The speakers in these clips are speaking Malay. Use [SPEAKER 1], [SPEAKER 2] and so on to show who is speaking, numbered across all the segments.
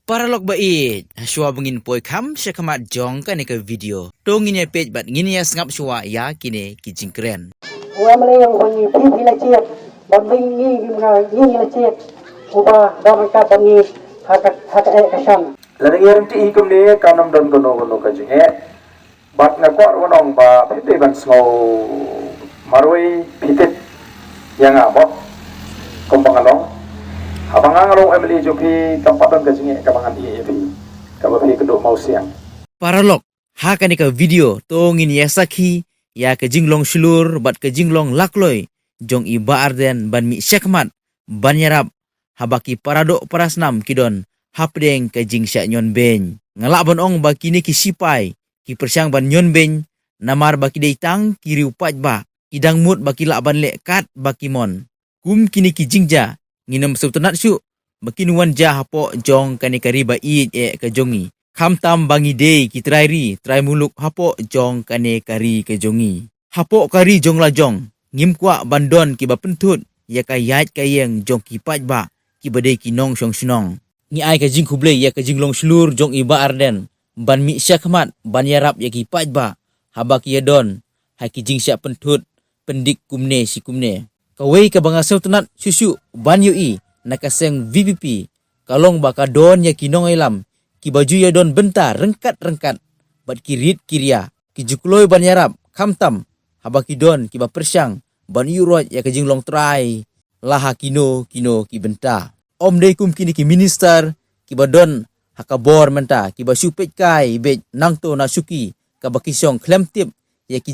[SPEAKER 1] Paralog bait, shua bangin poi kham syakamat jong ka ke video. Tongin ya page bat ngin ya sngap shua ya kine kijingkren.
[SPEAKER 2] Wa male yang bangi pi la chiat, bangi ngi la chiat. Uba damaka bangi haka kasan.
[SPEAKER 3] Laring yang ti ikum ni kanam don gono ka jinge. Bat na kwar wanong ba pite ban snow marway pitit yang abot kompangalong. Abang ngalong Emily Jopi kampatan ka jinge kabangan pi kabapi kedok mau siang.
[SPEAKER 1] Paralog ha ka video tongin ya sakhi ya ke jinglong shulur bat ke jinglong lakloy jong iba arden ban mi syakmat ban yarap habaki paradok parasnam kidon hapdeng ke jing syak nyon ben ngalak bon ong ba kini ki sipai ki persyang ban nyon ben namar baki deitang kiri upat ba kidang mut baki lak ban lek kat baki mon kum kini ki jingja nginem sultanat syuk baki nuan ja hapo jong kani kariba id ke jongi kham tam bangi day ki trai muluk hapo jong kane kari ke jongi hapo kari jong la jong ngim kwa bandon ki ba pentut ya kayat kayeng jong ki pat ba ki badai ki nong syong snong ni ai ka jing khuble ya ka jing long slur jong iba arden ban mi syakmat ban yarap ya ki pat ba haba ki yadon ha ki jing syak pentut pendik kumne si kumne kawai ka banga sultanat susu ban yui nakaseng VPP kalong ba ka don ya ki nong ilam ki baju ya don bentar rengkat bat kirit kiria ki jukloy ban yarap khamtam haba ki don ki ba persyang ban yurot ya ka jinglong trai laha kino ki benta om dei kum kini ki minister ki ba don hakabor menta ki ba supet kai be nangto na suki ka ba kisong klemtip ya ki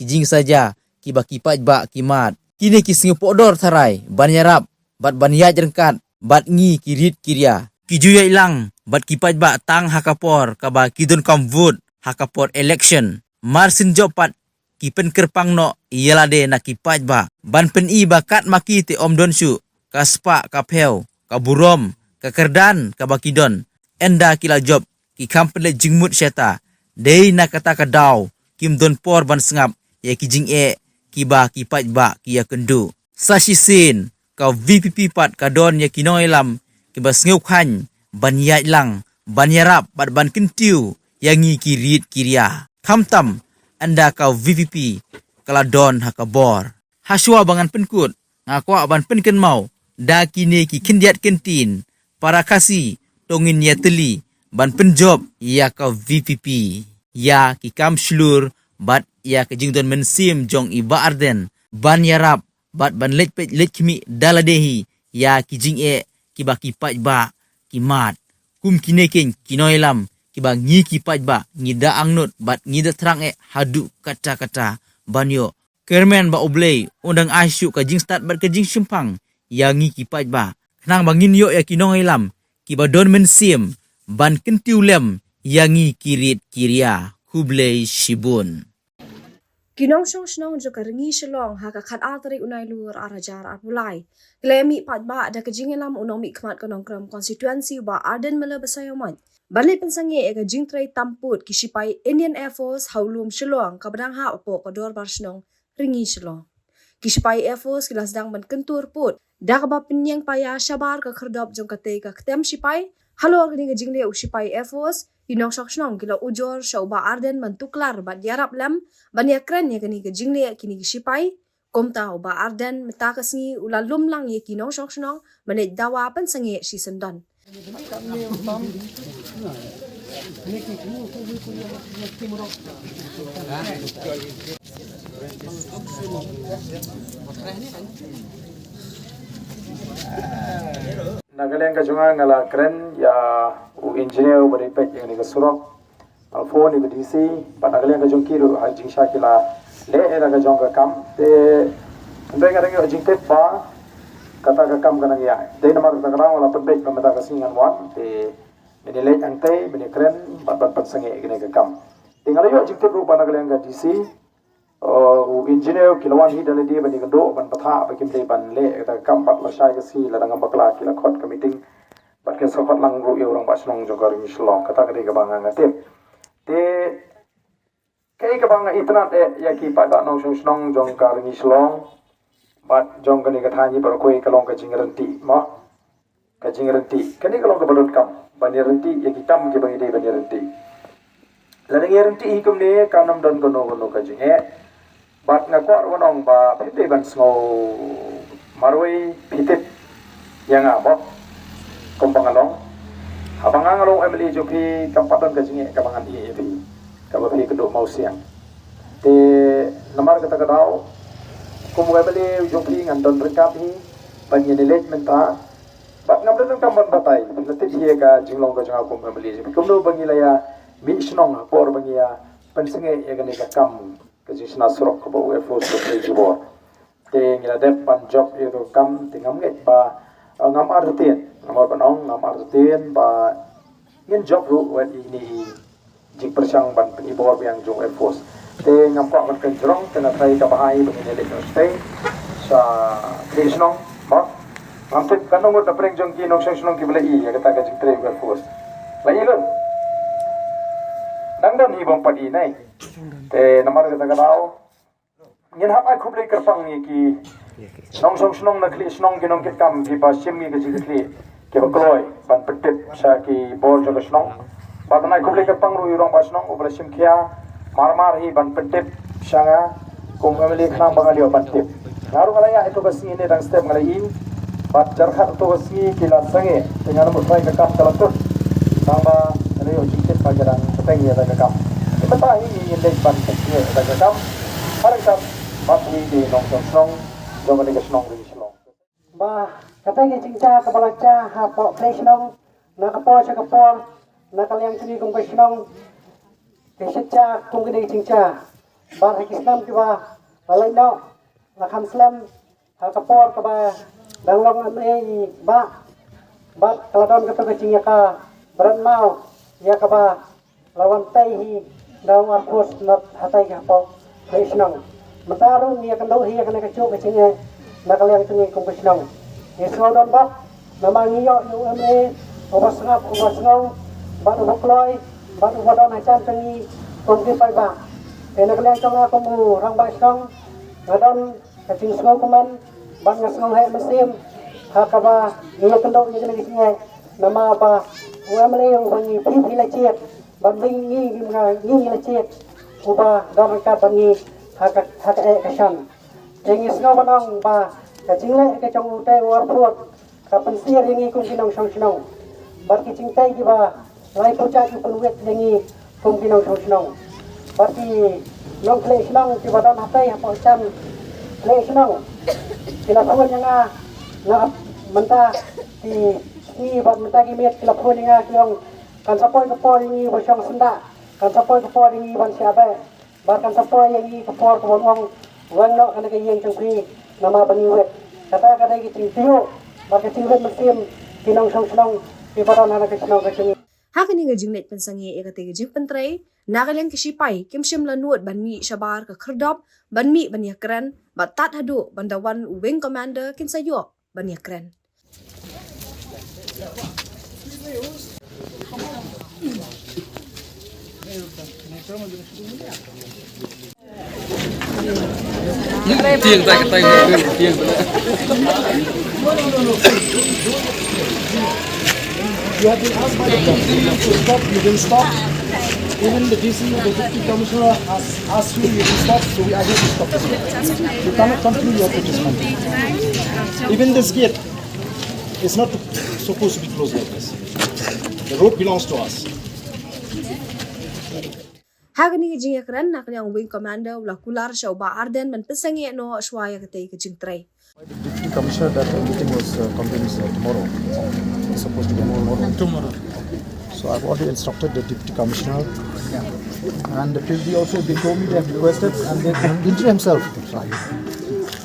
[SPEAKER 1] jing saja ki ba ki pat ba ki mat kini ki singapodor tharai ban yarap bat ban ya rengkat bat ngi kirit kiria kijuya ilang bat kipat ba tang hakapor kaba kidon kamvut hakapor election marsin jopat kipen kerpang no yalade na kipat ba ban pen i bakat maki te om donsu kaspa kapeu kaburom kakerdan kaba kidon enda kila job ki kampele jingmut syata dei na kata kadau kim don por ban sengap ya kijing kiba kipat ba kia kendu sasisin ka VPP pat kadon ya kinoilam kiba sngeu khan ban yai lang ban yarap bat ban kentiu yangi kirit kiria khamtam anda kau VPP kala don hakabor haswa bangan penkut ngakwa ban penken mau da kini ki kindiat kentin para kasi tongin ya teli ban penjob ya kau VPP ya ki kam slur bat ya ke jingdon mensim jong iba arden ban yarap bat ban letpet letkimi daladehi ya ki jing kiba kipat ba kimat kum kineken kinoilam kiba ngi kipat ba ngida angnut bat ngida terang hadu kata-kata banyo kermen ba oblei undang asyu ka jing start bat ka jing simpang ya ngi kipat ba kenang bangin yo ya kinoilam kiba don mensim ban kentiu lem ya ngi kirit kiria hublei shibun
[SPEAKER 4] Kinong syong snong jo karengi shalong haka khat altari unai luar arajar apulai. Klemi pat ba da kajingelam unong mi kmat kanong kram konstituensi ba Arden mele basayoman. Bali pensange ega jingtrai tamput kisipai Indian Air Force haulum shalong kabadang ha opo kador barsnong ringi shalong. Kisipai Air Force kilas dang ban kentur put. Da kaba penyeng paya syabar ka kerdop jong kate ka ketem sipai. Halo organi jingle usipai Air Force inong soknong kila ujor syauba Arden mentuklar bat yarap lem ban yakren ya kini ke jingle kini sipai komta uba Arden metakasni ulalum lang ye kinong soknong menit dawa pensange si sendon
[SPEAKER 3] Nagalang ka junga ngala kren ya u engineer bari pet yang ni ka surok phone ni bdi si pa nagalang ka jung kiru ha jing shakila le era ka jong ka kam te ndai ka ngi jing te pa kata ka kam kana ya de namar ka rang wala pet ka mata ka singan wan te bini le ang te bini kren pat sange gine ka kam tinggal yo jing te ru pa nagalang ka dc engineer kilawan hi dale dia bani kendo ban patha ba kim dei ban le ta kam pat la shai ka si la dang bakla kila khot ka meeting pat ke so khot lang ru yo rang ba snong jogar mi shlong kata ka dei ka banga ngate te kai ka banga itna te ya ki pa ba nong snong jong ka ri shlong bat jong ka ni ka thani par koi ka long ka jing ran ti ma kajing renti. Kani kalau kebalon kam, bani renti yang hitam ke bani dia bani renti. Lalu renti hikum ni kanam dan kono kajing bat ngakor wanong ba pite ban small marway pitip yang abot kompangalong habangangalong emily joki kampatan kajing kabangan di kabapi kedua mau siang. Te namar kata kadau kumulai beli joki ngandon rekapi penyenelit menta bat ngambil kamban batai letih dia ka jinglong ka jangan kumulai beli joki kumno bangilaya mi snong por bangia pensenge ya gani ka kam ka jisna surok ka bo efos ka jibor te ngila dep pan job itu kam tingam nget ba ngam artien ngamor banong ngam artien ba ngin job ru wen ini jik persang ban penibor yang jong efos te ngampak man kenjrong tena trai ka bahai begini lek stay sa krisnong ba ngamtip kanong mo dapreng jong ki nong song ki bela i ya kata ka jik trai ka efos la ilun dangdan hi bang padi nai te namar kata ka dau ngin hap ai khuble kerpang ni ki nong song na kli snong ki nong ki kam ki ba shimi ki jik kli ki ba kloi ban petip sa ki bor jong snong ba nai khuble kerpang ru irong ba snong ubla sim kia mar hi ban petip sanga kum emeli khang bangali ban tip ngaru kalaya itu kasi ini dang step ngalai bat jarkhat to kasi kila sange dengan mo try ka kam talakut sama ele yo jikit pajaran peteng ya daga kam kita ini indek ban petip daga kam harang kam bat ni di nong song jong ni snong ri snong
[SPEAKER 2] ba katanya cingca kepalaca hapo presnong nakapo sa kapor nakaliang sini kung presnong Kesetca kung gede cingca bar hakisnam kiba lalai no lakam slam hakapor kaba danglong ame ba kaladon kata kecingnya ka berat mau ya kaba lawan tai hi daung arpos nat hatai kapo presnong mataru ya kandau hi kana kecuk kecingnya nakaliang sini kung presnong yesnong don bak namangi yo ame obas ngong ba ubakloi bat ubadan hacan tengi kongki pai ba ena kalian trong aku mu rang ba song ngadon kacing song kuman ban ngasong he mesim hakaba iya kendok ni kena kisnya nama apa uamle yang bangi pi la ciet ban bingi ngi la ciet uba dan ka bangi hak kasan engis no banong ba kacing le ka trong te war phuat ka pensier yang ikung kinong song sinong bat kicing tai ki ba lai pucat ki penwet yang kum kinong song berarti nong klek senang di badan hatai apa cam klek senang kila pun yang na mentah di ni bat mentah ki met kila pun yang kiong kan sapoi kapor ini bosong senda kan sapoi kapor ini ban siapa bahkan sapoi yang ini kapor kebon ong wang no kana kayeng cengpi nama baniwet kata ki tingtiu bak tingwet mesim kinong song senang di badan anak senang kacang
[SPEAKER 4] Hakani nga jinglet pensangi ekate jing pentrei nagalang kisipai kimshim lanuot banmi shabar ka khrdop banmi banyakran batat hadu bandawan wing commander kinsayo banyakran
[SPEAKER 5] tieng tay cái tay tieng
[SPEAKER 6] You have been asked by the company to stop, you didn't stop. Even the DC, the deputy commissioner asked you, you didn't stop, so we are here to stop this. You cannot continue your protest. Even this gate is not supposed to be closed like this. The road belongs to us.
[SPEAKER 4] Hakani nga jingakran nakanyang wing commander wala kular siya ba arden man pensangi no aswaya kate ka jingtrei
[SPEAKER 6] The deputy commissioner that the meeting was convened tomorrow. It's supposed to be tomorrow. So I've already instructed the deputy commissioner, and the PhD also they told me they have requested, and they engineer himself.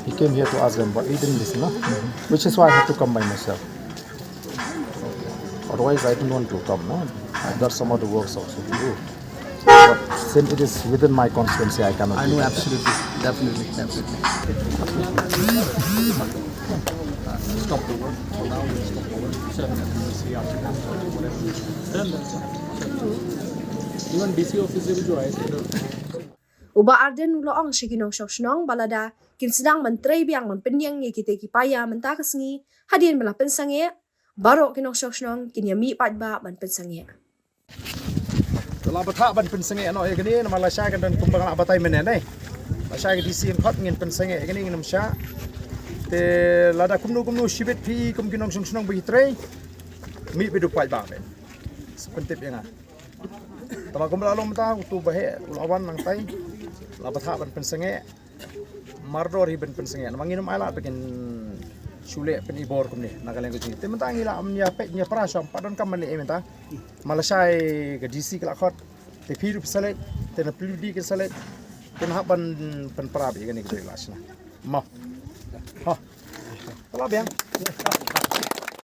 [SPEAKER 6] He came here to ask them, but he didn't listen, no? Which is why I have to come by myself. Otherwise, I don't want to come. No, I've got some other works also to do. But since it is within my constituency, I cannot. I know absolutely, definitely. Stop the work. So now we'll stop the work. We'll see after that whatever. Then even DC office will join.
[SPEAKER 4] Uba arden uloong shikinong shokshnong balada kinsidang mentray biang mempenyang ye kite kipaya mentakasngi hadin mala pensangi Barok kinong syok kinyami padba ban pensangye.
[SPEAKER 6] Telah betah ban pensenge no ya gini nama lasya kan dan kumbang nak batai menen eh. Lasya ke disi khot ngin pensenge gini ngin sya. Te lada kumnu shibet pi kum kinong sung behitre. Mi bedu pai ba ben. Sepentip yang ah. Telah kumbang alom ta utu bahe lawan nang tai. La betah ban pensenge. Mardor hi ban pensenge. Manginum ala bikin Shule pen ibor kum ni nagalang ko sini. Temen tangi la amnya pet nya prasam padon kam mali ementa. Malasai ke DC ke lakot. Te piru salet, te na pludi ke salet. Te na ban pen prabi ke ni ke lasna. Ma. Ha. Telah biang.